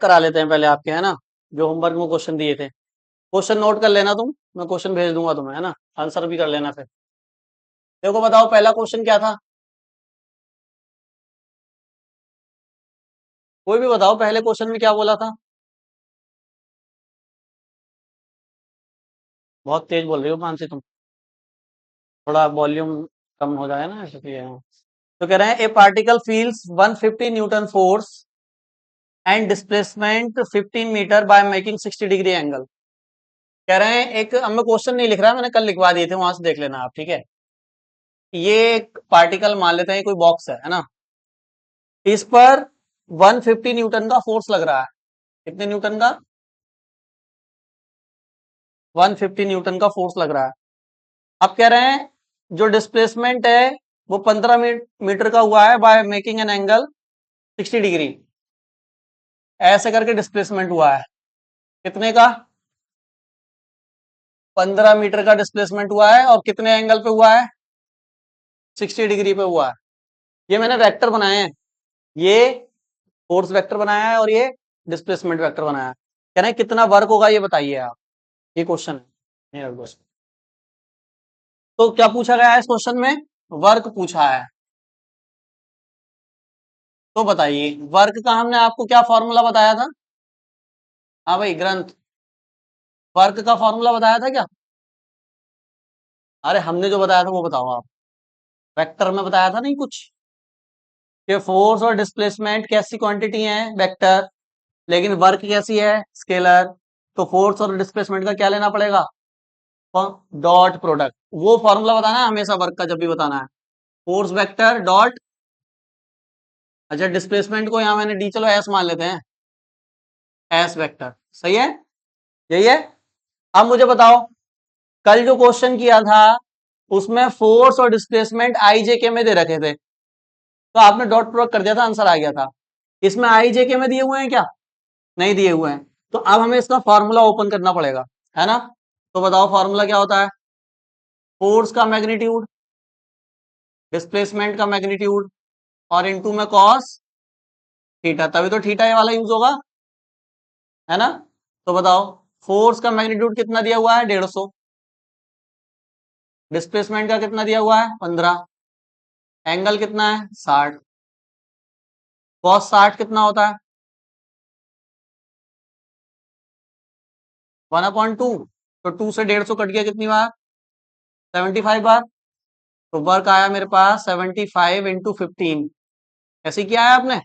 करा लेते हैं पहले आपके, है ना, जो होमवर्क में क्वेश्चन दिए थे। क्वेश्चन नोट कर लेना तुम, मैं क्वेश्चन भेज दूंगा तुम्हें, है ना, आंसर भी कर लेना फिर। देखो बताओ पहला क्वेश्चन क्या था, कोई भी बताओ पहले क्वेश्चन में क्या बोला था। बहुत तेज बोल रही हो मानसी तुम, थोड़ा वॉल्यूम कम हो जाए ना इसलिए। तो कह रहे हैं a particle feels 150 newton force and displacement 15 metre by making 60 degree angle. कह रहे हैं एक, अब मैं क्वेश्चन नहीं लिख रहा, मैंने कल लिखवा दिए थे, वहां से देख लेना आप, ठीक है। ये एक पार्टिकल मान लेते हैं, ये कोई बॉक्स है ना, इस पर 150 न्यूटन का फोर्स लग रहा है। कितने न्यूटन का? 150 न्यूटन का फोर्स लग रहा है। अब कह रहे हैं जो डिस्प्लेसमेंट है वो 15 मीटर का हुआ है by making an angle 60 degree. ऐसे करके डिस्प्लेसमेंट हुआ है कितने का? 15 मीटर का डिस्प्लेसमेंट हुआ है, और कितने एंगल पे हुआ है? 60 डिग्री पे हुआ है। ये मैंने वेक्टर बनाए हैं, ये फोर्स वेक्टर बनाया है और ये डिस्प्लेसमेंट वेक्टर बनाया है। कह रहे हैं कितना वर्क होगा ये बताइए आप, ये क्वेश्चन है मेरा क्वेश्चन। तो क्या पूछा गया है इस क्वेश्चन में? वर्क पूछा है। तो बताइए वर्क का हमने आपको क्या फॉर्मूला बताया था? हाँ भाई ग्रंथ, वर्क का फॉर्मूला बताया था क्या? अरे हमने जो बताया था वो बताओ आप, वेक्टर में बताया था नहीं कुछ, कि फोर्स और डिस्प्लेसमेंट कैसी क्वांटिटी है? वेक्टर। लेकिन वर्क कैसी है? स्केलर। तो फोर्स और डिस्प्लेसमेंट का क्या लेना पड़ेगा? Dot product. वो फॉर्मूला बताना है हमेशा वर्क का जब भी बताना है, फोर्स वेक्टर डॉट, अच्छा डिस्प्लेसमेंट को यहाँ मैंने डी, चलो एस मान लेते हैं, एस वेक्टर। सही है, यही है। अब मुझे बताओ कल जो क्वेश्चन किया था उसमें फोर्स और डिस्प्लेसमेंट आई जे के में दे रखे थे, तो आपने डॉट प्रोडक्ट कर दिया था, आंसर आ गया था। इसमें आई जे के में दिए हुए हैं क्या? नहीं दिए हुए हैं। तो अब हमें इसका फॉर्मूला ओपन करना पड़ेगा, है ना। तो बताओ फॉर्मूला क्या होता है? फोर्स का मैग्नीट्यूड, डिस्प्लेसमेंट का मैग्नीट्यूड, और इनटू में कॉस थीटा, तभी तो थीटा ये वाला यूज होगा, है ना। तो बताओ फोर्स का मैग्नीट्यूड कितना दिया हुआ है? 150। डिस्प्लेसमेंट का कितना दिया हुआ है? 15। एंगल कितना है? 60। कॉस 60 कितना होता है? 1/2। तो 2 से 150 कट गया कितनी बार? 75 बार। तो वर्क आया मेरे पास 75 इंटू 15। ऐसे ही किया है आपने?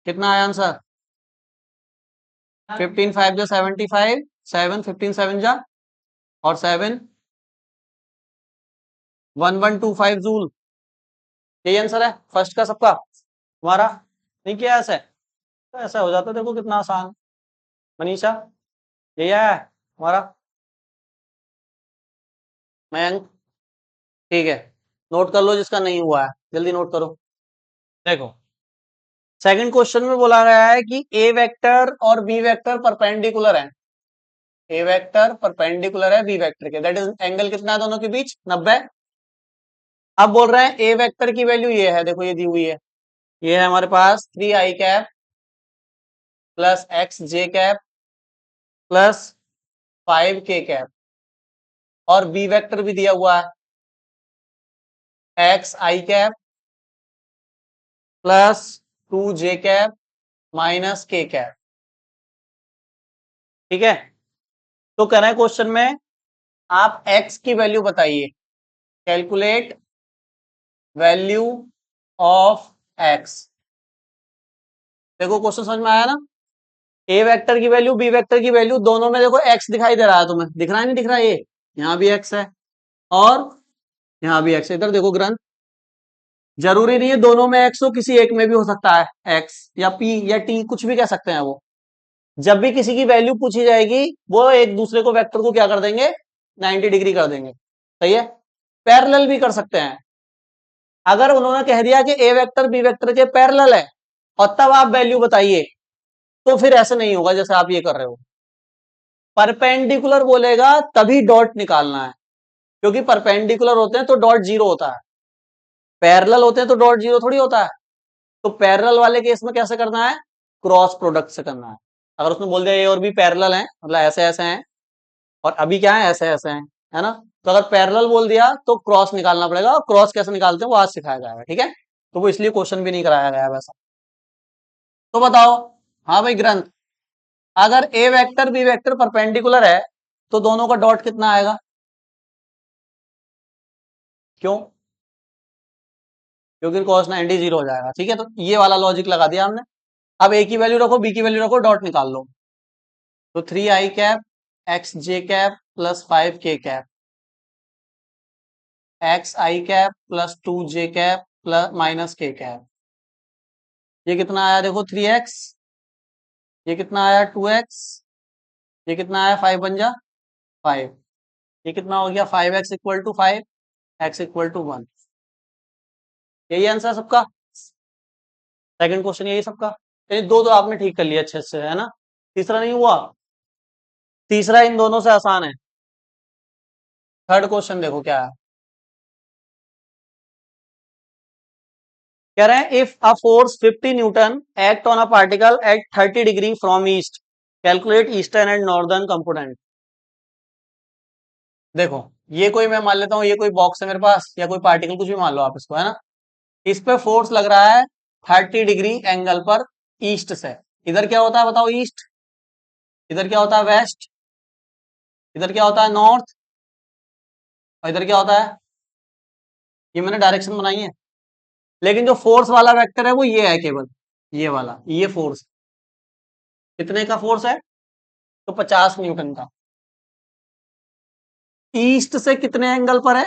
कितना आया आंसर? 15 5 जा 75, 7 15 7 जा, और 7 1125 जूल। यही आंसर है फर्स्ट का सबका हमारा। नहीं किया ऐसे? तो ऐसा हो जाता, देखो कितना आसान। मनीषा, यही आया है हमारा। मयंक, ठीक है, नोट कर लो जिसका नहीं हुआ है, जल्दी नोट करो। देखो सेकंड क्वेश्चन में बोला गया है कि ए वेक्टर और बी वेक्टर परपेंडिकुलर है। ए वेक्टर परपेंडिकुलर है बी वेक्टर के, दैट इज एंगल कितना है दोनों के बीच? 90। अब बोल रहे हैं ए वेक्टर की वैल्यू ये है, देखो ये दी हुई है, ये है हमारे पास 3 i cap plus X J cap plus 5 k cap, और बी वेक्टर भी दिया हुआ है X I cap plus 2 j cap minus k cap. ठीक है, तो कह रहे हैं क्वेश्चन में आप x की वैल्यू बताइए, कैलकुलेट वैल्यू ऑफ x। देखो क्वेश्चन समझ में आया ना। ए वेक्टर की वैल्यू बी वेक्टर की वैल्यू दोनों में देखो x दिखाई दे रहा है, तुम्हें दिख रहा है नहीं दिख रहा है? ये यहाँ भी x है और यहाँ भी x है। इधर देखो ग्रंथ, जरूरी नहीं है दोनों में x हो, किसी एक में भी हो सकता है x या p या t, कुछ भी कह सकते हैं वो। जब भी किसी की वैल्यू पूछी जाएगी वो एक दूसरे को वेक्टर को क्या कर देंगे? 90 डिग्री कर देंगे। सही है, पैरेलल भी कर सकते हैं। अगर उन्होंने कह दिया कि ए वेक्टर बी वेक्टर के पैरेलल है और तब आप वैल्यू बताइए, तो फिर ऐसे नहीं होगा जैसे आप ये कर रहे हो। परपेंडिकुलर बोलेगा तभी डॉट निकालना है, क्योंकि परपेंडिकुलर होते हैं तो डॉट जीरो होता है, पैरेलल होते हैं तो डॉट जीरो थोड़ी होता है। तो पैरेलल वाले केस में कैसे करना है? क्रॉस प्रोडक्ट से करना है। अगर उसने बोल दिया ए और बी पैरेलल हैं, मतलब ऐसे ऐसे हैं, और अभी क्या है, ऐसे ऐसे हैं, है ना, तो अगर पैरेलल बोल दिया तो क्रॉस निकालना पड़ेगा, और क्रॉस कैसे निकालते हैं वो आज सिखाया जाएगा, ठीक है। तो वो इसलिए क्वेश्चन भी नहीं कराया गया है वैसा। तो बताओ, हाँ भाई ग्रंथ, अगर ए वेक्टर बी वेक्टर परपेंडिकुलर है तो दोनों का डॉट कितना आएगा? क्यों? क्योंकि cos 90 जीरो हो जाएगा, ठीक है। तो ये वाला लॉजिक लगा दिया हमने। अब ए की वैल्यू रखो, बी की वैल्यू रखो, डॉट निकाल लो। तो 3i cap X J cap plus 5k cap X I cap plus 2j cap plus minus K cap. ये कितना आया देखो, 3x, ये कितना आया 2x, ये कितना आया 5 बन जा 5, ये कितना हो गया 5x equal to 5, x equal to 1। यही आंसर सबका, सेकंड क्वेश्चन यही सबका। ये दो तो आपने ठीक कर लिया अच्छे से, है ना। तीसरा नहीं हुआ, तीसरा इन दोनों से आसान है। थर्ड क्वेश्चन देखो क्या है, कह रहे हैं if a force 50 Newton act on a particle at 30 degree from east, calculate eastern and northern component. देखो, ये कोई, मैं मान लेता हूँ ये कोई बॉक्स है मेरे पास, या कोई पार्टिकल, कुछ भी मान लो आप इसको, है ना। इस पे फोर्स लग रहा है 30 डिग्री एंगल पर ईस्ट से। इधर क्या होता है बताओ, ईस्ट। इधर क्या होता है, वेस्ट। इधर क्या होता है, नॉर्थ। और इधर क्या होता है, ये मैंने डायरेक्शन बनाई है। लेकिन जो फोर्स वाला वेक्टर है वो ये है केवल, ये वाला, ये फोर्स कितने का फोर्स है, तो 50 न्यूटन का। ईस्ट से कितने एंगल पर है,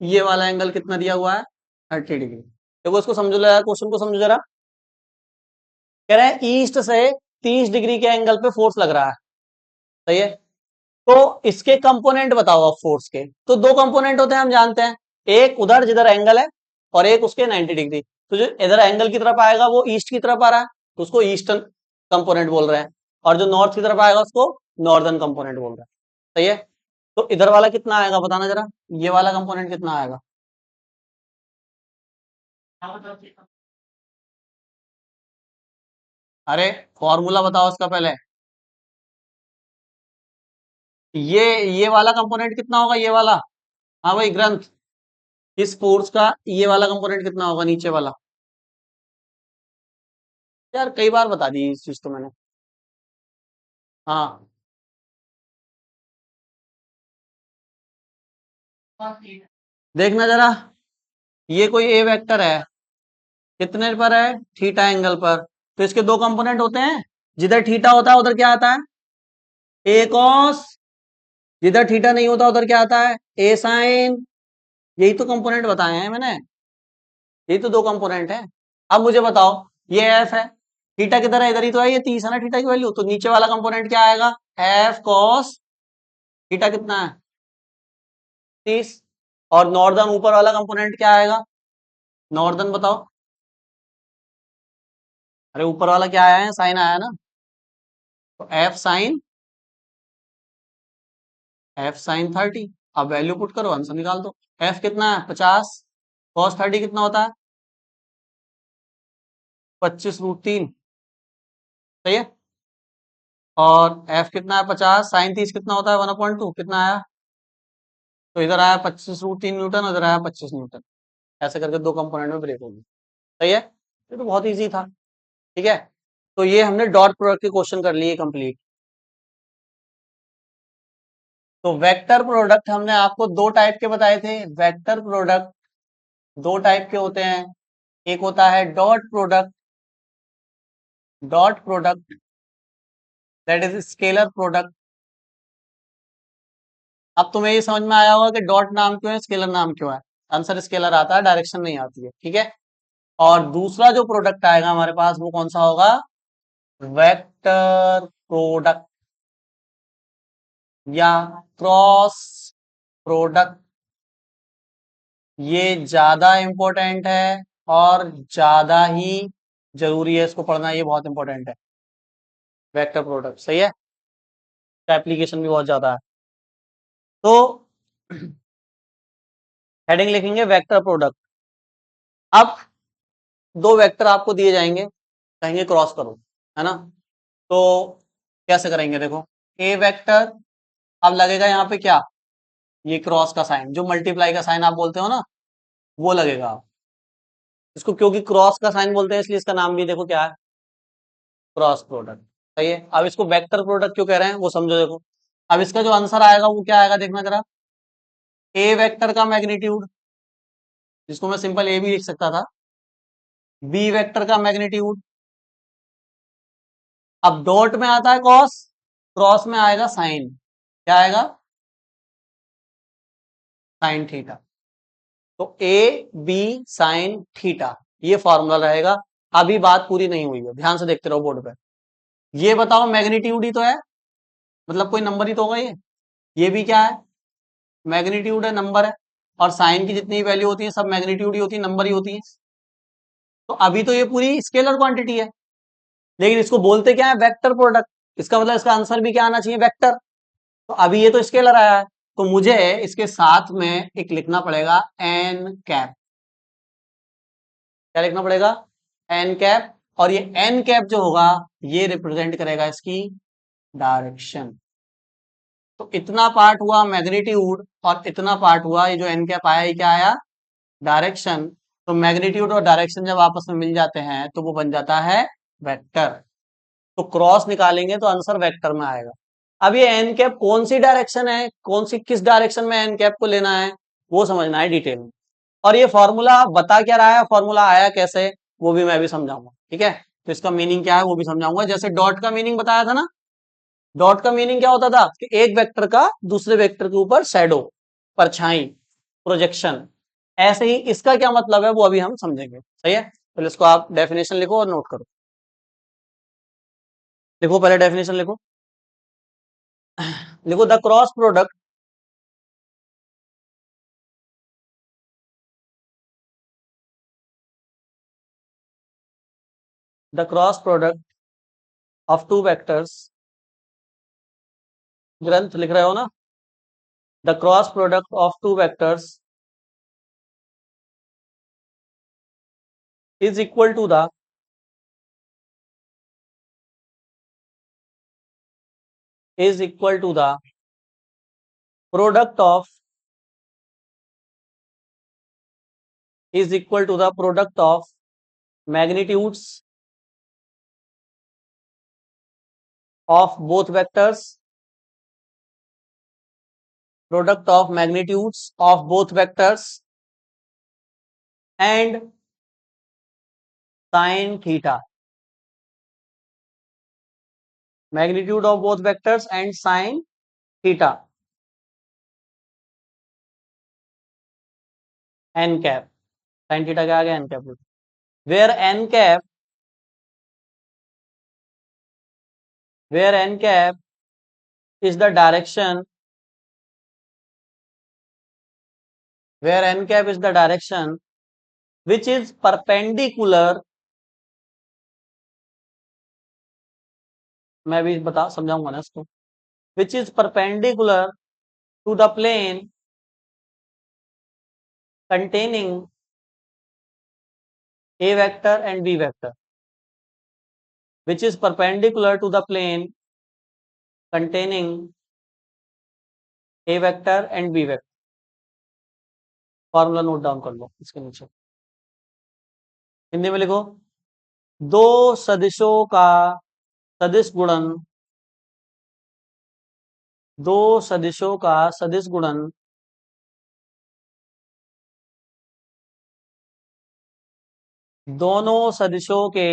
ये वाला एंगल कितना दिया हुआ है, 30 डिग्री। देखो इसको समझो जरा, क्वेश्चन को समझो जरा। कह रहे हैं ईस्ट से 30 डिग्री के एंगल पे फोर्स लग रहा है, सही है। तो इसके कंपोनेंट बताओ आप फोर्स के। तो दो कंपोनेंट होते हैं, हम जानते हैं, एक उधर जिधर एंगल है, और एक उसके 90 डिग्री। तो जो इधर एंगल की तरफ आएगा वो ईस्ट की तरफ आ रहा है, तो उसको ईस्टर्न कंपोनेंट बोल रहे हैं, और जो नॉर्थ की तरफ आएगा उसको नॉर्दर्न कंपोनेंट बोल रहे हैं, सही है। तो इधर वाला कितना आएगा बताना जरा, ये वाला कंपोनेंट कितना आएगा। अरे फॉर्मूला बताओ उसका पहले। ये वाला कंपोनेंट कितना होगा, ये वाला। हाँ भाई ग्रंथ, इस फोर्स का ये वाला कंपोनेंट कितना होगा, नीचे वाला। यार कई बार बता दी इस चीज तो मैंने। हाँ, देखना जरा, ये कोई ए वेक्टर है, कितने पर है, थीटा एंगल पर। तो इसके दो कंपोनेंट होते हैं, जिधर थीटा होता है उधर क्या आता है, ए कॉस। जिधर थीटा नहीं होता उधर क्या आता है, ए साइन। यही तो कंपोनेंट बताए हैं मैंने, यही तो दो कंपोनेंट है। अब मुझे बताओ, ये एफ है, थीटा किधर है, इधर ही तो है, ये 30 है ना थीटा की वैल्यू, तो नीचे वाला कंपोनेंट क्या आएगा, एफ कॉस थीटा कितना है, 30। और नॉर्दर्न ऊपर वाला कंपोनेंट क्या आएगा, नॉर्दर्न बताओ। अरे ऊपर वाला क्या आया है, साइन आया है ना, तो एफ साइन 30। अब वैल्यू पुट करो, आंसर निकाल दो। एफ कितना है, 50, कॉस 30 कितना होता है, 25√3, सही है। और एफ कितना है 50, साइन 30 कितना होता है 1/2, कितना आया, तो इधर आया 25√3 न्यूटन, उधर आया 25 न्यूटन। ऐसे करके दो कंपोनेंट में ब्रेक होगी, सही है। ये तो बहुत इजी था, ठीक है। तो ये हमने डॉट प्रोडक्ट के क्वेश्चन कर लिए कंप्लीट। तो वेक्टर प्रोडक्ट हमने आपको दो टाइप के बताए थे। वेक्टर प्रोडक्ट दो टाइप के होते हैं, एक होता है dot product, dot product that is scalar product. अब तुम्हें ये समझ में आया होगा कि डॉट नाम क्यों है, स्केलर नाम क्यों है। आंसर स्केलर आता है, डायरेक्शन नहीं आती है, ठीक है। और दूसरा जो प्रोडक्ट आएगा हमारे पास वो कौन सा होगा, वेक्टर प्रोडक्ट या क्रॉस प्रोडक्ट। ये ज्यादा इंपॉर्टेंट है और ज्यादा ही जरूरी है इसको पढ़ना, ये बहुत इंपॉर्टेंट है। वेक्टर प्रोडक्ट, सही है, एप्लीकेशन भी बहुत ज्यादा है। तो हेडिंग लिखेंगे वेक्टर प्रोडक्ट। अब दो वेक्टर आपको दिए जाएंगे, कहेंगे क्रॉस करो, है ना। तो कैसे करेंगे, देखो ए वेक्टर, अब लगेगा यहाँ पे क्या, ये क्रॉस का साइन, जो मल्टीप्लाई का साइन आप बोलते हो ना, वो लगेगा। इसको क्योंकि क्रॉस का साइन बोलते हैं इसलिए इसका नाम भी देखो क्या है, क्रॉस प्रोडक्ट। सही है। अब इसको वेक्टर प्रोडक्ट क्यों कह रहे हैं वो समझो, देखो अब इसका जो आंसर आएगा वो क्या आएगा, देखना जरा। ए वेक्टर का मैग्नीट्यूड, जिसको मैं सिंपल ए भी लिख सकता था, बी वेक्टर का मैग्नीट्यूड, अब डॉट में आता है कॉस, क्रॉस में आएगा साइन, क्या आएगा, साइन थीटा। तो ए बी साइन थीटा, ये फॉर्मूला रहेगा। अभी बात पूरी नहीं हुई है, ध्यान से देखते रहो बोर्ड पे। ये बताओ मैग्नीट्यूड ही तो है, मतलब कोई नंबर ही तो होगा ये भी क्या है, मैग्नीट्यूड है, नंबर है। और साइन की जितनी वैल्यू होती है सब मैग्नीट्यूड ही होती है, नंबर ही होती है। तो अभी तो ये पूरी स्केलर क्वांटिटी है, लेकिन इसको बोलते क्या है, वेक्टर प्रोडक्ट। इसका मतलब इसका आंसर भी क्या आना चाहिए, वेक्टर। तो अभी ये तो स्केलर आया है, तो मुझे इसके साथ में एक लिखना पड़ेगा एन कैप। क्या लिखना पड़ेगा, एन कैप। और ये एन कैप जो होगा ये रिप्रेजेंट करेगा इसकी डायरेक्शन। तो इतना पार्ट हुआ मैग्नीट्यूड और इतना पार्ट हुआ ये जो एन कैप आया, ये क्या आया, डायरेक्शन। तो मैग्नीट्यूड और डायरेक्शन जब आपस में मिल जाते हैं तो वो बन जाता है वेक्टर। तो क्रॉस निकालेंगे तो आंसर वेक्टर में आएगा। अब ये एन कैप कौन सी डायरेक्शन है, कौन सी किस डायरेक्शन में एन कैप को लेना है वो समझना है डिटेल में। और ये फॉर्मूला बता क्या रहा है, फॉर्मूला आया कैसे, वो भी मैं भी समझाऊंगा, ठीक है। तो इसका मीनिंग क्या है वो भी समझाऊंगा। जैसे डॉट का मीनिंग बताया था ना, डॉट का मीनिंग क्या होता था कि एक वेक्टर का दूसरे वेक्टर के ऊपर शैडो, परछाई, प्रोजेक्शन। ऐसे ही इसका क्या मतलब है वो अभी हम समझेंगे, सही है। पहले इसको आप डेफिनेशन लिखो और नोट करो। लिखो पहले डेफिनेशन लिखो। लिखो the cross product, the cross product of two vectors, ग्रंथ लिख रहे हो ना, the cross product of two vectors is equal to the, is equal to the product of, is equal to the product of magnitudes of both vectors, product of magnitudes of both vectors and sin theta, magnitude of both vectors and sin theta, n cap, sin theta क्या आ गया, n cap, where n cap, where n cap is the direction, where n cap is the direction which is perpendicular, मैं भी बता समझाऊंगा ना इसको, which is perpendicular to the plane containing a vector and b vector, which is perpendicular to the plane containing a vector and b vector। Formula note down कर लो इसके नीचे, हिंदी में लिखो, दो सदिशों का सदिश गुणन, दो सदिशों का सदिश गुणन दोनों सदिशों के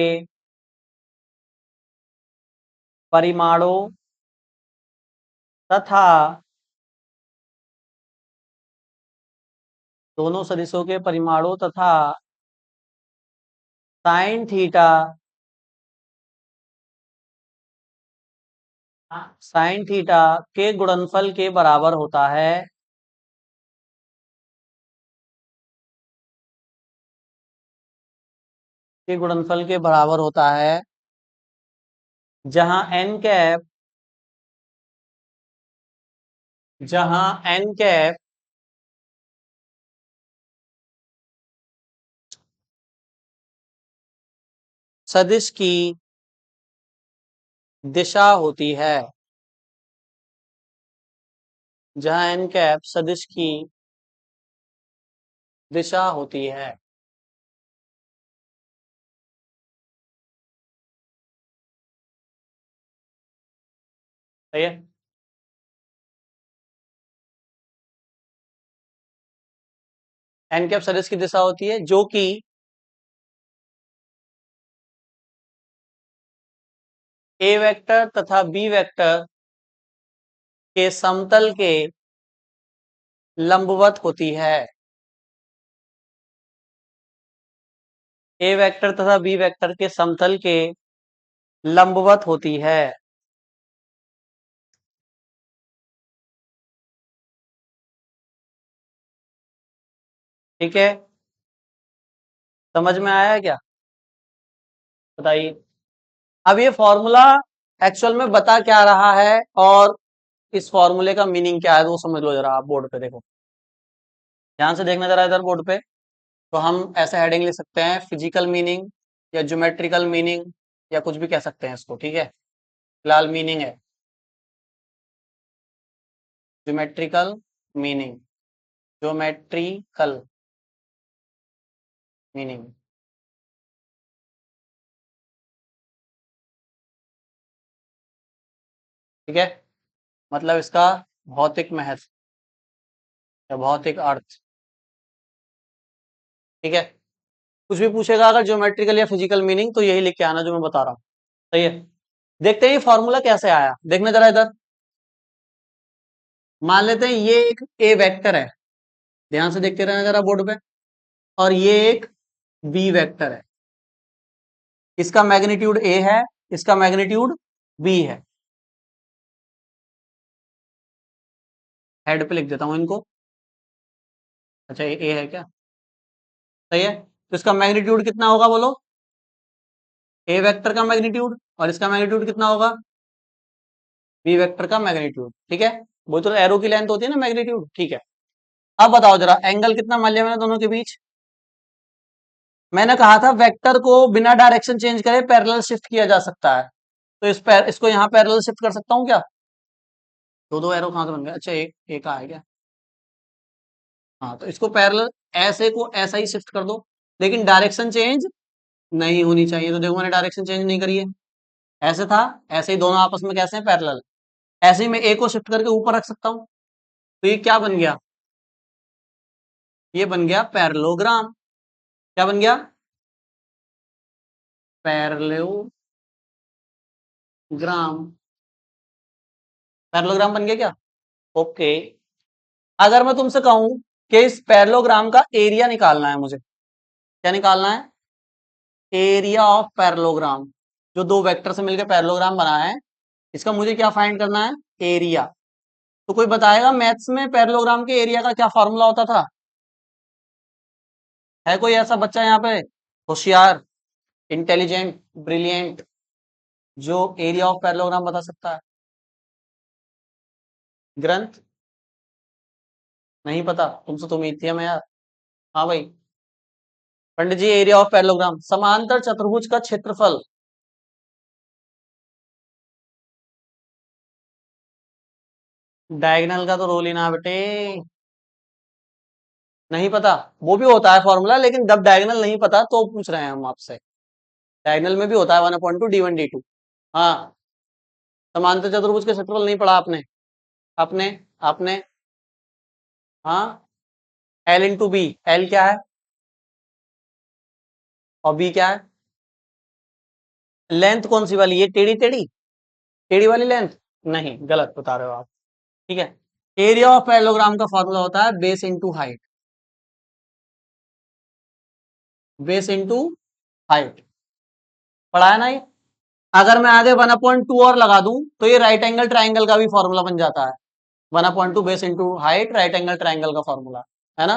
परिमाणों तथा, दोनों सदिशों के परिमाणों तथा साइन थीटा, साइन थीटा के गुणनफल के बराबर होता है, के गुणनफल के बराबर होता है, जहां एन कैप, जहां एन कैप सदिश की दिशा होती है। जहां एन कैप सदिश की दिशा होती है। सही है। एन कैप सदिश की दिशा होती है जो कि ए वेक्टर तथा बी वेक्टर के समतल के लंबवत होती है। ए वेक्टर तथा बी वेक्टर के समतल के लंबवत होती है। ठीक है, समझ में आया क्या? बताइए। अब ये फॉर्मूला एक्चुअल में बता क्या रहा है और इस फॉर्मूले का मीनिंग क्या है, वो समझ लो जरा। आप बोर्ड पे देखो, ध्यान से देखना जरा इधर बोर्ड पे। तो हम ऐसे हेडिंग लिख सकते हैं, फिजिकल मीनिंग या ज्योमेट्रिकल मीनिंग या कुछ भी कह सकते हैं इसको। ठीक है, फिलहाल मीनिंग है ज्योमेट्रिकल मीनिंग, ज्योमेट्रिकल मीनिंग। ठीक है, मतलब इसका भौतिक महत्व या भौतिक अर्थ। ठीक है, कुछ भी पूछेगा अगर ज्योमेट्रिकल या फिजिकल मीनिंग तो यही लिख के आना जो मैं बता रहा हूँ। सही है, देखते हैं ये फॉर्मूला कैसे आया। देखने जरा इधर, मान लेते हैं ये एक ए वेक्टर है, ध्यान से देखते रहना जरा बोर्ड पे, और ये एक बी वेक्टर है। इसका मैग्नीट्यूड ए है, इसका मैग्नीट्यूड बी है। हेड पे लिख देता हूं इनको। अच्छा, ये ए है क्या? सही है, तो इसका मैग्नीट्यूड कितना होगा बोलो? ए वेक्टर का मैग्नीट्यूड, और इसका मैग्नीट्यूड कितना होगा? बी वेक्टर का मैग्नीट्यूड। ठीक है, वो तो एरो की लेंथ होती है ना मैग्नीट्यूड। ठीक है, अब बताओ जरा एंगल कितना मान लिया मैंने दोनों के बीच? मैंने कहा था वेक्टर को बिना डायरेक्शन चेंज करे पैरेलल शिफ्ट किया जा सकता है, तो इसको यहाँ पैरेलल शिफ्ट कर सकता हूँ क्या? दो दो एरो कहां से बन गया? अच्छा, एक एक है क्या? हाँ, तो इसको पैरेलल, ऐसे को ऐसा ही शिफ्ट कर दो, लेकिन डायरेक्शन चेंज नहीं होनी चाहिए। तो देखो मैंने डायरेक्शन चेंज नहीं करी है, ऐसे था, ऐसे ही दोनों आपस में कैसे हैं? पैरेलल। ऐसे ही मैं ए को शिफ्ट करके ऊपर रख सकता हूँ, तो ये क्या बन गया? ये बन गया पैरेललोग्राम। क्या बन गया? पैरेललोग्राम। पैरेललोग्राम बन गया क्या? ओके। अगर मैं तुमसे कहूं कि इस पैरेललोग्राम का एरिया निकालना है मुझे, क्या निकालना है? Area of parallelogram. जो दो वेक्टर से मिलकर पैरेललोग्राम बना है, इसका मुझे क्या फाइंड करना है? एरिया। तो कोई बताएगा मैथ्स में पैरेललोग्राम के एरिया का क्या फॉर्मूला होता था? है कोई ऐसा बच्चा यहाँ पे होशियार, इंटेलिजेंट, ब्रिलियंट, जो एरिया ऑफ पैरेललोग्राम बता सकता है? ग्रंथ? नहीं पता? तुमसे तो उम्मीद थी हमें यार। हाँ भाई, पंडित जी, एरिया ऑफ पैरेललोग्राम, समांतर चतुर्भुज का क्षेत्रफल। डायगोनल का तो रोल ही ना बेटे। नहीं पता? वो भी होता है फॉर्मूला, लेकिन जब डायगोनल नहीं पता तो पूछ रहे हैं हम आपसे। डायगोनल में भी होता है 1/2 D1 D2। हाँ, समांतर चतुर्भुज के क्षेत्रफल नहीं पढ़ा आपने? आपने आपने हाँ, एल इंटू बी। एल क्या है और बी क्या है? लेंथ कौन सी वाली? ये टेढ़ी टेढ़ी टेढ़ी वाली लेंथ? नहीं, गलत बता रहे हो आप। ठीक है, एरिया ऑफ पैरेललोग्राम का फॉर्मूला होता है base into height. Base into height, पढ़ा है ना ये? अगर मैं आगे 1/2 और लगा दूं तो ये राइट एंगल ट्राइंगल का भी फॉर्मूला बन जाता है। 1/2 base into height, right angle triangle का फॉर्मूला, है ना?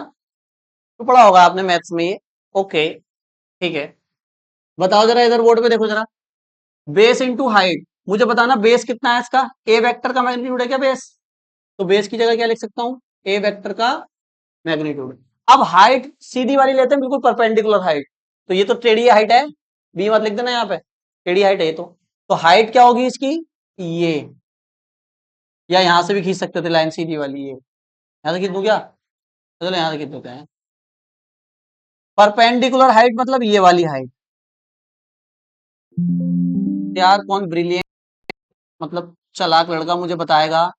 तो पढ़ा होगा आपने मैथ्स में ये। ओके, ठीक है। बताओ जरा इधर बोर्ड पे देखो जरा, बेस इंटू हाइट, मुझे बताना बेस कितना है इसका? ए वेक्टर का मैग्नीट्यूड है क्या बेस? तो बेस की जगह क्या लिख सकता हूँ? ए वेक्टर का मैग्नीट्यूड। अब हाइट सीधी वाली लेते हैं, बिल्कुल परपेंडिकुलर हाइट, तो ये तो टेढ़ी हाइट है, बी मत लिख देना यहाँ पे, टेढ़ी हाइट है ये तो हाइट क्या होगी इसकी, ये, या यहां से भी खींच सकते थे लाइन सीधी वाली, ये यहां से खींच दूं क्या, चलो यहां से खींच देते हैं। परपेंडिकुलर हाइट मतलब ये वाली हाइट। यार कौन ब्रिलियंट मतलब चालाक लड़का मुझे बताएगा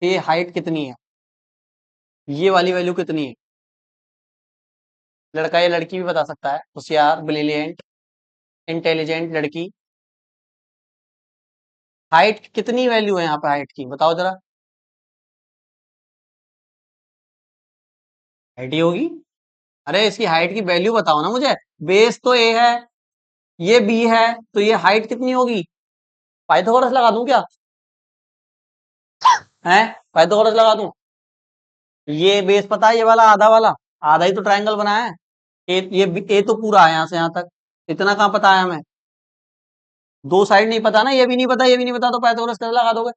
ये हाइट कितनी है, ये वाली वैल्यू कितनी है, लड़का या लड़की भी बता सकता है, होशियार ब्रिलियंट इंटेलिजेंट लड़की, हाइट कितनी वैल्यू है यहाँ पे हाइट की, बताओ जरा। हाइट ही होगी, अरे इसकी हाइट की वैल्यू बताओ ना मुझे, बेस तो ए है, ये बी है, तो ये हाइट कितनी होगी, पाइथागोरस लगा दूं क्या, है पाइथागोरस लगा दूं, ये बेस पता है, ये वाला आधा वाला, आधा ही तो ट्रायंगल बनाया है, ए तो पूरा है यहाँ से यहाँ तक, इतना कहाँ पता है हमें, दो साइड नहीं पता ना, ये भी नहीं पता ये भी नहीं पता, तो पाइथागोरस कैसे लगा दोगे।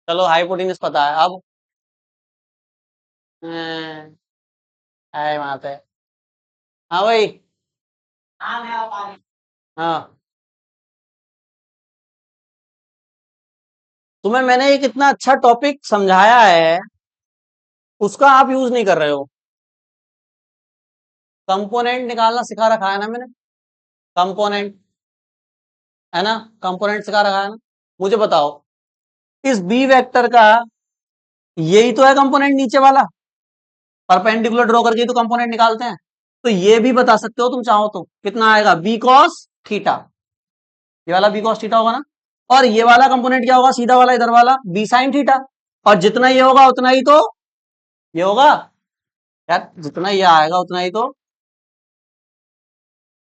चलो हाइपोटेन्यूज पता है अब, है वहां पे, हाँ भाई, हाँ तुम्हें मैंने एक इतना अच्छा टॉपिक समझाया है, उसका आप यूज नहीं कर रहे हो, कंपोनेंट निकालना सिखा रखा है ना मैंने, कंपोनेंट, है ना, कंपोनेंट सिखा रखा है ना, मुझे बताओ इस बी वेक्टर का यही तो है कंपोनेंट नीचे वाला, परपेंडिकुलर ड्रॉ करके तो कंपोनेंट निकालते हैं, तो ये भी बता सकते हो तुम चाहो तो, कितना आएगा बी कॉस थीटा, ये वाला बी कॉस थीटा होगा ना, और ये वाला कंपोनेंट क्या होगा, सीधा वाला इधर वाला बी साइन थीटा, और जितना ये होगा उतना ही तो ये होगा, यार जितना ये आएगा उतना ही तो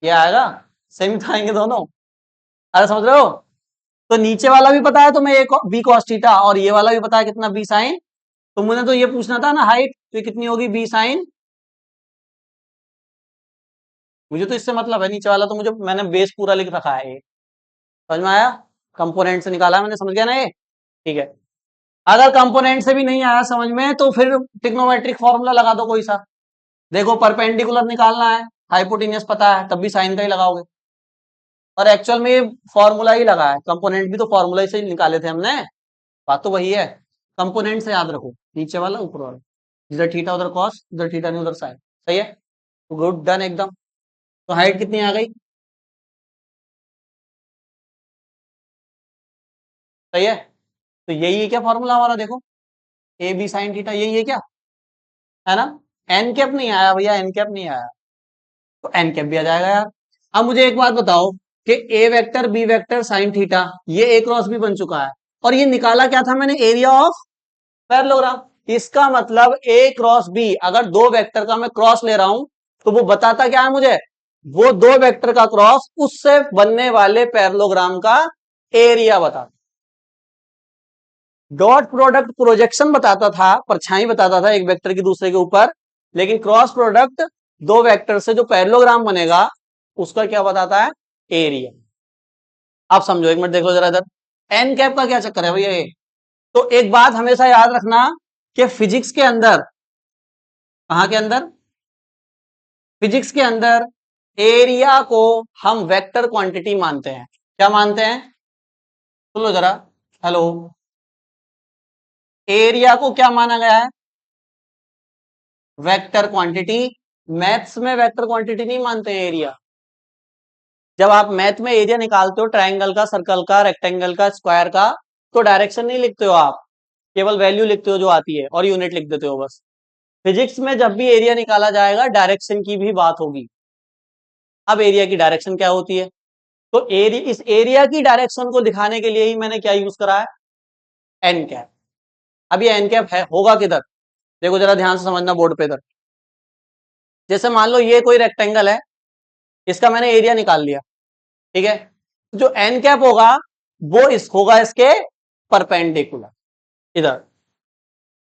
ये आएगा, सेम ही तो आएंगे दोनों, अरे समझ रहे हो, तो नीचे वाला भी पता है तुम्हें एक बी कॉस थीटा, और ये वाला भी पता है कितना बी साइन, तो मुझे तो ये पूछना था ना हाइट, तो ये कितनी होगी बी साइन, मुझे तो इससे मतलब है, नीचे वाला तो मुझे मैंने बेस पूरा लिख रखा है ये, समझ में आया, कंपोनेंट से निकाला है मैंने, समझ गया ना ये, ठीक है। अगर कंपोनेंट से भी नहीं आया समझ में तो फिर ट्रिग्नोमेट्रिक फॉर्मूला लगा दो कोई सा, देखो परपेंडिकुलर निकालना है, हाइपोटेन्यूज पता है, तब भी साइन का ही लगाओगे, और एक्चुअल में ये फॉर्मूला ही लगा है, कंपोनेंट भी तो फॉर्मूला से ही निकाले थे हमने, बात तो वही है, कंपोनेंट से याद रखो, नीचे वाला ऊपर वाला, इधर थीटा उधर कॉस, इधर थीटा नहीं उधर साइन, सही है, गुड डन एकदम, तो हाइट कितनी आ गई, सही है, तो यही है क्या फॉर्मूला हमारा, देखो ए बी साइन थीटा यही है क्या, है ना, एन कैप नहीं आया भैया, एन कैप नहीं आया, तो एन कैप भी आ जाएगा यार। अब मुझे एक बात बताओ कि A vector B vector sine theta ये ए क्रॉस बी बन चुका है, और ये निकाला क्या था मैंने, एरिया ऑफ पैरेललोग्राम, इसका मतलब ए क्रॉस बी, अगर दो वेक्टर का मैं क्रॉस ले रहा हूं तो वो बताता क्या है मुझे, वो दो वेक्टर का क्रॉस उससे बनने वाले पैरेललोग्राम का एरिया बताता, डॉट प्रोडक्ट प्रोजेक्शन बताता था, परछाई बताता था एक वेक्टर की दूसरे के ऊपर, लेकिन क्रॉस प्रोडक्ट दो वेक्टर से जो पैरेललोग्राम बनेगा उसका क्या बताता है, एरिया। आप समझो एक मिनट देखो जरा इधर, एन कैप का क्या चक्कर है भैया ये, तो एक बात हमेशा याद रखना कि फिजिक्स के अंदर, कहां के अंदर, फिजिक्स के अंदर एरिया को हम वेक्टर क्वांटिटी मानते हैं, क्या मानते हैं, सुनो जरा, हेलो, एरिया को क्या माना गया है, वेक्टर क्वांटिटी, मैथ्स में वेक्टर क्वांटिटी नहीं मानते हैं एरिया, जब आप मैथ में एरिया निकालते हो ट्रायंगल का, सर्कल का, रेक्टेंगल का, स्क्वायर का, तो डायरेक्शन नहीं लिखते हो आप, केवल वैल्यू लिखते हो जो आती है और यूनिट लिख देते हो बस, फिजिक्स में जब भी एरिया निकाला जाएगा डायरेक्शन की भी बात होगी, अब एरिया की डायरेक्शन क्या होती है, तो एरिया, इस एरिया की डायरेक्शन को दिखाने के लिए ही मैंने क्या यूज करा है, एन कैप, अब ये एन कैप है होगा किधर, देखो जरा ध्यान से समझना बोर्ड पे इधर, जैसे मान लो ये कोई रेक्टेंगल है, इसका मैंने एरिया निकाल लिया, ठीक है, जो एन कैप होगा वो इस होगा इसके परपेंडिकुलर, इधर,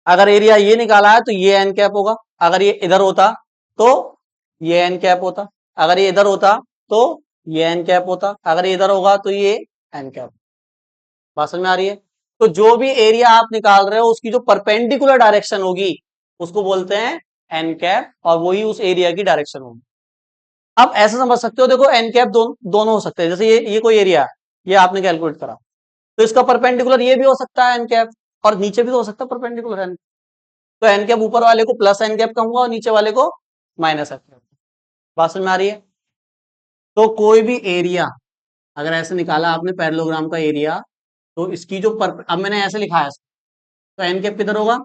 अगर एरिया ये निकाला है तो ये एन कैप होगा, अगर ये इधर होता तो ये एन कैप होता, अगर ये इधर होता तो ये एन कैप होता, अगर ये इधर होगा तो ये एन कैप, बात समझ में आ रही है, तो जो भी एरिया आप निकाल रहे हो उसकी जो परपेंडिकुलर डायरेक्शन होगी उसको बोलते हैं एन कैप और वही उस एरिया की डायरेक्शन होगी। आप ऐसे समझ सकते हो, देखो एन कैप दोनों हो सकते हैं, जैसे ये कोई एरिया है, ये आपने कैलकुलेट करा, तो इसका परपेंडिकुलर ये भी हो सकता है एन कैप, और नीचे भी तो हो सकता है परपेंडिकुलर एन। तो एन कैप ऊपर वाले को प्लस एन कैप कहूंगा और नीचे वाले को माइनस एन कैप। बात समझ में आ रही है? तो कोई भी एरिया अगर ऐसे निकाला आपने पैरेललोग्राम का एरिया, तो इसकी जो अब मैंने ऐसे लिखा है, तो एन कैप किधर होगा?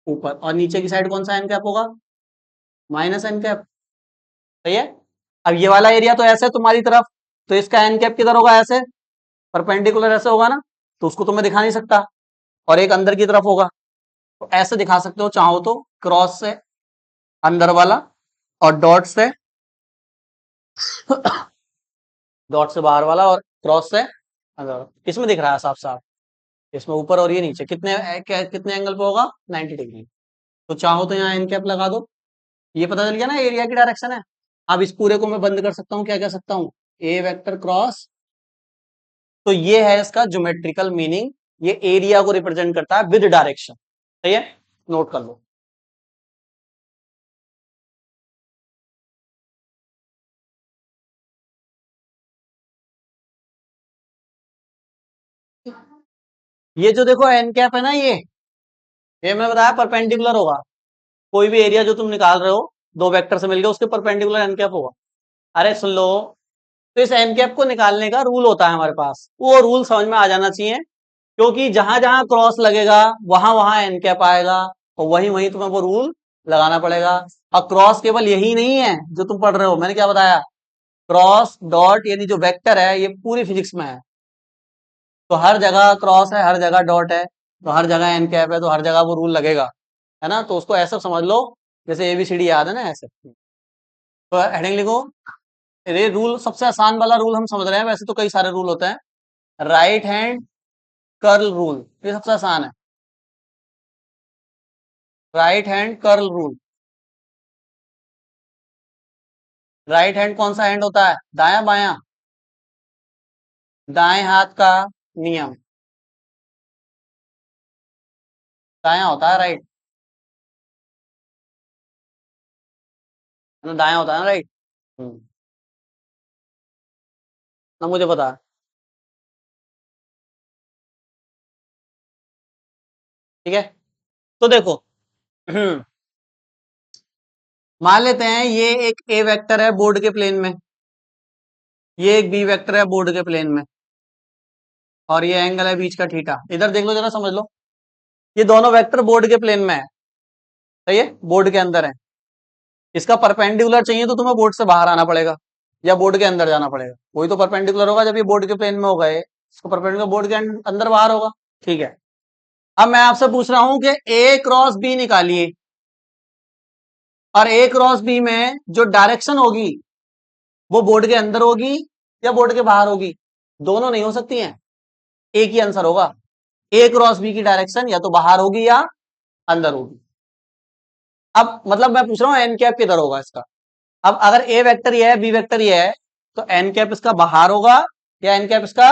ऊपर, और नीचे की साइड कौन सा एन कैप होगा? Minus n cap. सही है। अब ये वाला एरिया तो ऐसे है तुम्हारी तरफ, तो इसका एन कैप किधर होगा? ऐसे परपेंडिकुलर ऐसे होगा ना, तो उसको तो मैं दिखा नहीं सकता, और एक अंदर की तरफ होगा, तो ऐसे दिखा सकते हो चाहो तो, क्रॉस से अंदर वाला और डॉट से डॉट से बाहर वाला और क्रॉस से अंदर। किसमें दिख रहा है साफ साफ? इसमें ऊपर, और ये नीचे कितने एंगल पे होगा? 90 डिग्री। तो चाहो तो यहाँ एन कैप लगा दो, ये पता चल गया ना एरिया की डायरेक्शन है। अब इस पूरे को मैं बंद कर सकता हूँ, क्या कह सकता हूँ? ए वेक्टर क्रॉस। तो ये है इसका ज्योमेट्रिकल मीनिंग, ये एरिया को रिप्रेजेंट करता है विद डायरेक्शन। सही है, नोट कर लो। ये जो देखो एन कैप है ना, ये मैंने बताया परपेंडिकुलर होगा। कोई भी एरिया जो तुम निकाल रहे हो, दो वेक्टर से मिलकर, उसके परपेंडिकुलर एन कैप होगा। अरे सुन लो, तो इस एन कैप को निकालने का रूल होता है हमारे पास, वो रूल समझ में आ जाना चाहिए, क्योंकि जहां जहां क्रॉस लगेगा वहां वहां एन कैप आएगा, और वहीं वहीं तुम्हें वो रूल लगाना पड़ेगा। और क्रॉस केवल यही नहीं है जो तुम पढ़ रहे हो, मैंने क्या बताया? क्रॉस डॉट यानी जो वेक्टर है, ये पूरी फिजिक्स में है। तो हर जगह क्रॉस है, हर जगह डॉट है, तो हर जगह एन कैप है, तो हर जगह वो रूल लगेगा, है ना? तो उसको ऐसा समझ लो जैसे एबीसीडी याद है ना, ऐसे। तो हेडिंग लिखो। ये रूल सबसे आसान वाला रूल हम समझ रहे हैं, वैसे तो कई सारे रूल होते हैं। राइट हैंड कर्ल रूल, ये सबसे आसान है। Right hand curl rule. Right hand कौन सा हैंड होता है? दायां बायां? दाएं हाथ का नियम दायां होता है, राइट। दायां होता है ना, राइट। हम्म, ना मुझे पता है। ठीक है, तो देखो मान लेते हैं ये एक ए वेक्टर है बोर्ड के प्लेन में, ये एक बी वेक्टर है बोर्ड के प्लेन में, और ये एंगल है बीच का थीटा। इधर देख लो जरा, समझ लो, ये दोनों वेक्टर बोर्ड के प्लेन में है। सही है, बोर्ड के अंदर है। इसका परपेंडिकुलर चाहिए तो तुम्हें बोर्ड से बाहर आना पड़ेगा, या बोर्ड के अंदर जाना पड़ेगा। वही तो परपेंडिकुलर होगा जब ये बोर्ड के प्लेन में होगा, ये इसका परपेंडिकुलर बोर्ड के अंदर बाहर होगा। ठीक है, अब मैं आपसे पूछ रहा हूं कि ए क्रॉस बी निकालिए, और ए क्रॉस बी में जो डायरेक्शन होगी वो बोर्ड के अंदर होगी या बोर्ड के बाहर होगी? दोनों नहीं हो सकती हैं, एक ही आंसर होगा। ए क्रॉस बी की डायरेक्शन या तो बाहर होगी या अंदर होगी। अब मतलब मैं पूछ रहा हूं एन कैप किधर होगा इसका। अब अगर ए वेक्टर ये है, बी वेक्टर ये है, तो एन कैप इसका बाहर होगा या एन कैप इसका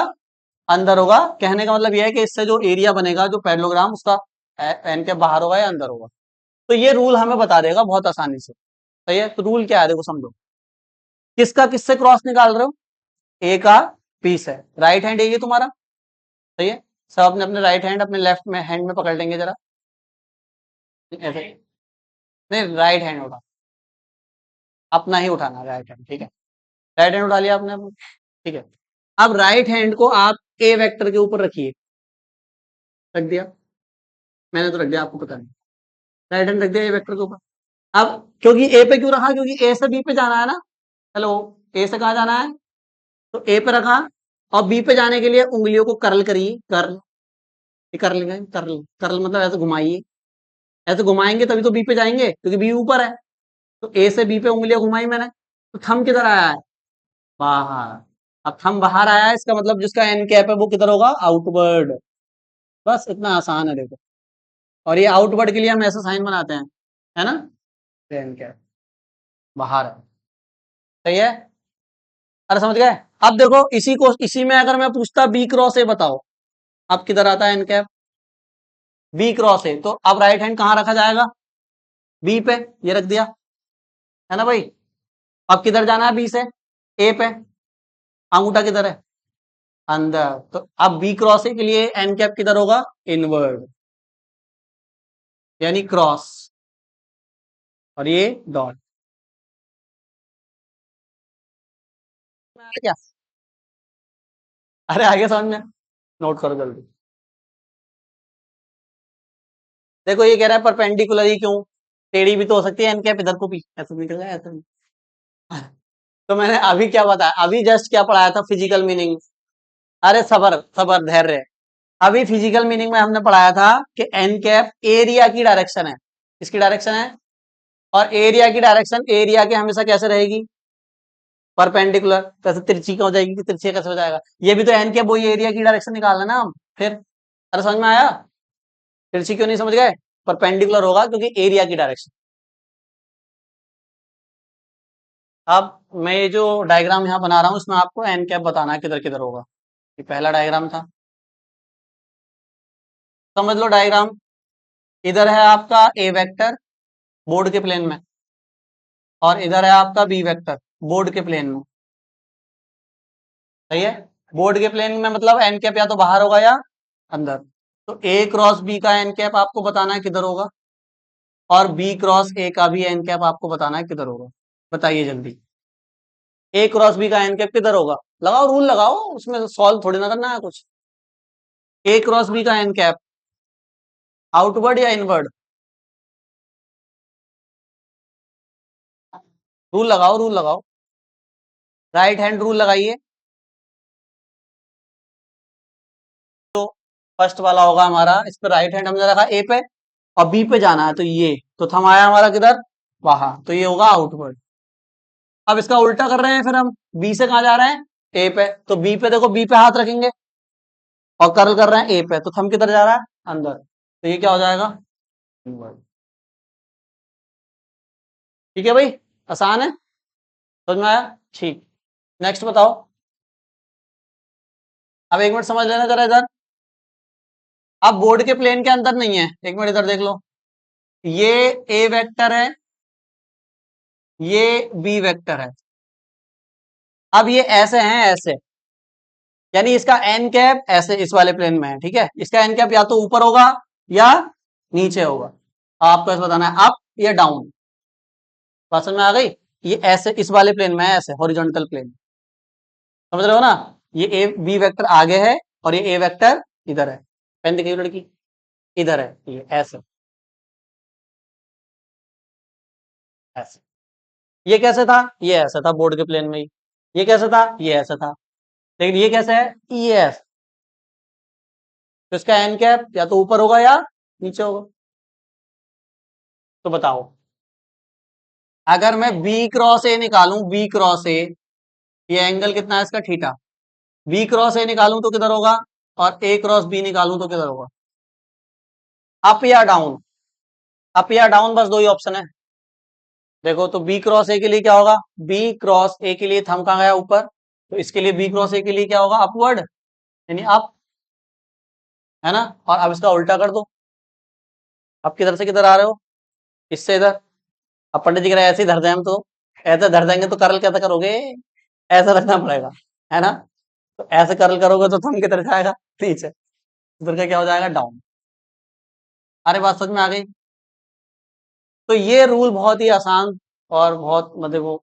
अंदर होगा? कहने का मतलब यह है कि इससे जो एरिया बनेगा, जो पैरेललोग्राम, उसका एन कैप बाहर होगा या अंदर होगा। तो ये रूल हमें बता देगा बहुत आसानी से। सही है, तो रूल क्या है देखो, समझो। किसका किससे क्रॉस निकाल रहे हो? ए का पीस है, राइट हैंड ये तुम्हारा। सही है, सब अपने अपने राइट हैंड अपने लेफ्ट में हैंड में पकड़ लेंगे जरा, ऐसे। नहीं, राइट हैंड उठा, अपना ही उठाना राइट हैंड। ठीक है, राइट हैंड उठा लिया आपने अपना। ठीक है, अब राइट हैंड को आप ए वेक्टर के ऊपर रखिए। रख दिया, मैंने तो रख दिया, आपको पता नहीं। राइट हैंड रख दिया ए वेक्टर के ऊपर। अब क्योंकि ए पे क्यों रखा? क्योंकि ए से बी पे जाना है ना। हेलो, ए से कहा जाना है, तो ए पे रखा। और बी पे जाने के लिए उंगलियों को कर्ल करिए, कर्ल। कर्ल कर्ल कर्ल मतलब ऐसे घुमाइए, ऐसे घुमाएंगे तभी तो बी पे जाएंगे, क्योंकि बी ऊपर है। तो ए से बी पे उंगलियां घुमाई मैंने, तो थंब किधर आया है? बाहर। अब थंब बाहर आया है, इसका मतलब जिसका एन कैप है वो किधर होगा? आउटवर्ड। बस इतना आसान है, देखो। और ये आउटवर्ड के लिए हम ऐसा साइन बनाते हैं, है ना? एन कैप बाहर है। सही है, अरे समझ गए? अब देखो, इसी में अगर मैं पूछता बी क्रॉस ए बताओ, अब किधर आता है n cap? B cross A, तो अब राइट हैंड कहाँ रखा जाएगा? बी पे ये रख दिया, है ना भाई। अब किधर जाना है बी से, ए पे, अंगूठा किधर है, अंदर। तो अब बी क्रॉस ए के लिए एन कैप किधर होगा, इनवर्ड, यानी क्रॉस, और ये डॉट। क्या, अरे आगे समझ में, नोट करो जल्दी। देखो ये कह रहा है परपेंडिकुलर ही क्यों, टेढ़ी भी तो हो सकती है एन कैप, इधर को भी ऐसे निकल जाए ऐसे। तो मैंने अभी क्या बताया, अभी जस्ट क्या पढ़ाया था, फिजिकल मीनिंग। अरे सबर सबर धैर्य। अभी फिजिकल मीनिंग में हमने पढ़ाया था कि एन कैप एरिया की डायरेक्शन है, किसकी डायरेक्शन है, और एरिया की डायरेक्शन एरिया के हमेशा कैसे रहेगी, परपेंडिकुलर। कैसे तिरछी का हो जाएगी, कि तिरछी कैसे हो जाएगा, ये भी तो एन कैप वही एरिया की डायरेक्शन निकालना ना हम फिर। अरे समझ में आया, तिरछी क्यों नहीं समझ गए, परपेंडिकुलर होगा क्योंकि एरिया की डायरेक्शन। अब मैं ये जो डायग्राम यहाँ बना रहा हूँ इसमें आपको एन कैप बताना है किधर किधर होगा। ये पहला डायग्राम था, समझ लो डायग्राम। इधर है आपका ए वेक्टर बोर्ड के प्लेन में, और इधर है आपका बी वेक्टर बोर्ड के प्लेन में, सही है। बोर्ड के प्लेन में मतलब एन कैप या तो बाहर होगा या अंदर। तो ए क्रॉस बी का एन कैप आपको बताना है किधर होगा, और बी क्रॉस ए का भी एन कैप आपको बताना है किधर होगा। बताइए जल्दी, ए क्रॉस बी का एन कैप किधर होगा, लगाओ रूल लगाओ, उसमें सॉल्व थोड़ी ना करना है कुछ। ए क्रॉस बी का एन कैप आउटवर्ड या इनवर्ड, रूल लगाओ रूल लगाओ, राइट हैंड रूल लगाइए। फर्स्ट वाला होगा हमारा, इस पर राइट हैंड हमने रखा ए पे, और बी पे जाना है तो ये, तो थंब आया हमारा किधर, वहां, तो ये होगा आउटवर्ड। अब इसका उल्टा कर रहे हैं फिर हम, बी से कहा जा रहे हैं, ए पे, तो बी पे देखो, बी पे हाथ रखेंगे और कर्ल कर रहे हैं ए पे, तो थंब किधर जा रहा है, अंदर, तो ये क्या हो जाएगा, इनवर्ड। ठीक है भाई, आसान है, समझ में आया, ठीक। नेक्स्ट बताओ। अब एक मिनट समझ लेना जरा इधर। अब बोर्ड के प्लेन के अंदर नहीं है, एक मिनट इधर देख लो, ये ए वेक्टर है, ये बी वेक्टर है। अब ये ऐसे हैं ऐसे, यानी इसका एन कैप ऐसे इस वाले प्लेन में है, ठीक है। इसका एन कैप या तो ऊपर होगा या नीचे होगा, आपको ऐसे बताना है अप या डाउन। बात समझ में आ गई, ये ऐसे इस वाले प्लेन में है, ऐसे हॉरिजॉन्टल प्लेन, समझ रहे हो ना। ये ए बी वेक्टर आगे है, और ये ए वेक्टर इधर है, पेन दिखाई लड़की, इधर है, ये ऐसे ऐसे। ये कैसे था, ये ऐसा था बोर्ड के प्लेन में ही, ये कैसे था, ये ऐसा था, लेकिन ये कैसे है, ये ऐसे। तो इसका एन कैप या तो ऊपर होगा या नीचे होगा। तो बताओ, अगर मैं बी क्रॉस ए निकालूं, बी क्रॉस ए, ये एंगल कितना है इसका, थीटा। बी क्रॉस ए निकालूं तो किधर होगा, और ए क्रॉस बी निकालूं तो किधर होगा, अप या डाउन, अप या डाउन, बस दो ही ऑप्शन है। देखो तो बी क्रॉस ए के लिए क्या होगा, बी क्रॉस ए के लिए थंब कहाँ गया, ऊपर, तो इसके लिए बी क्रॉस ए के लिए क्या होगा, अपवर्ड, यानी अप, है ना। और अब इसका उल्टा कर दो, अब किधर से किधर आ रहे हो, इससे इधर। अब पंडित जी कह रहे हैं ऐसे ही धर दें हम तो, ऐसे धर देंगे तो करल कैसे करोगे, ऐसा रखना पड़ेगा, है ना। तो ऐसे करल करोगे तो थंब किधर जाएगा, नीचे, उधर का क्या हो जाएगा, डाउन। अरे बात समझ में आ गई। तो ये रूल बहुत ही आसान और बहुत मतलब वो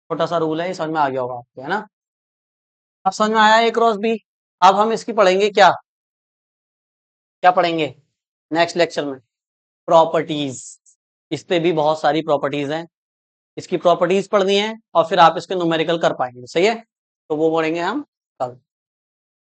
छोटा सा रूल है, ये समझ में आ गया होगा आपको, है ना। अब समझ में आया ए क्रॉस बी। अब हम इसकी पढ़ेंगे क्या, क्या पढ़ेंगे नेक्स्ट लेक्चर में, प्रॉपर्टीज। इस पे भी बहुत सारी प्रॉपर्टीज हैं, इसकी प्रॉपर्टीज पढ़नी है, और फिर आप इसके न्यूमेरिकल कर पाएंगे, सही है। तो वो पढ़ेंगे हम कल।